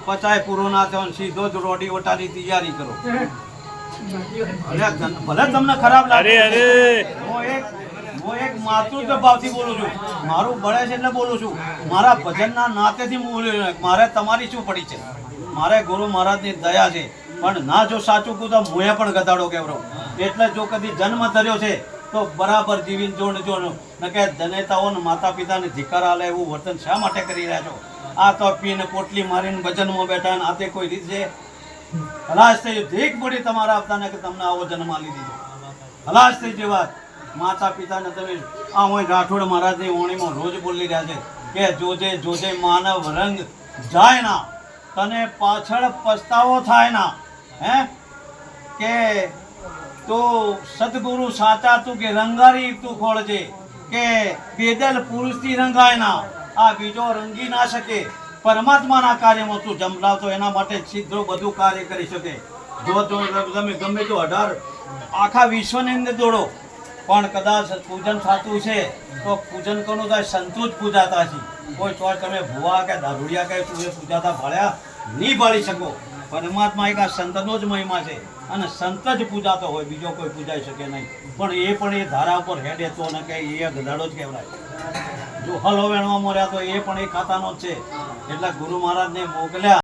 પચાય પૂરો ના થયો સીધો જ રોડી વટાની તૈયારી કરો. ભલે તમને ખરાબ લાગે, હું એક માતૃત્વ ભાવથી બોલું છું. મારું બળે છે એટલે બોલું છું. મારા ભજનના નાતેથી હું બોલું છું. મારે તમારી શું પડી છે? મારે ગુરુ મહારાજની દયા છે. પણ ના જો સાચું કહું તો મુએ પણ ગધાડો કેવરો. એટલે જો કદી જન્મ ધર્યો છે તો બરાબર જીવીને જોડજો. ન કે જનેતાઓને માતા પિતાને ધિકાર આલે એવું વર્તન શા માટે કરી રહ્યા છો? આ તો પીને પોટલી મારીને ભજનમાં બેઠા ને આતે કોઈ રીત છે? હલાશ થઈ ધીક પડી તમારા આપતાને કે તમને આવો જન્મ આલી દીધો. હલાશ થઈ જે વાત. માતા પિતાને તમે આ હોય રાઠોડ મહારાજની વાણીમાં રોજ બોલી રહ્યા છે કે જોજે જોજે માનવ રંગ જાય ના, તને પાછળ પસ્તાવો થાય ના. હે કે તું સદગુરુ સાચા તું કે રંગારી તું ખોળજે, કે પેદલ પુરુષથી રંગાય ના, આ બીજો રંગી ના શકે. પરમાત્માના કાર્યમાં તું જંપલાવતો એના માટે સીધો બધું કાર્ય કરી શકે. જો તમે ગમે તો 18 આખા વિશ્વની અંદર દોડો, પણ કદાચ પૂજન સાચું છે તો પૂજન કોનું થાય? સંતો જ પૂજાતા છે. કોઈ તો તમે ભુવા કે દારૂડિયા કે તું એ પૂજાતા ભાળ્યા નહીં ભાળી શકો. પરમાત્મા એક આ સંતનો જ મહિમા છે અને સંત જ પૂજાતો હોય, બીજો કોઈ પૂજાઈ શકે નહીં. પણ એ ધારા ઉપર હેડે તો ને કે એ ગધાડો જ કહેવાય. જો હલો વેણવા મોર્યા તો એ પણ એ ખાતાનો જ છે. એટલે ગુરુ મહારાજને મોકલ્યા.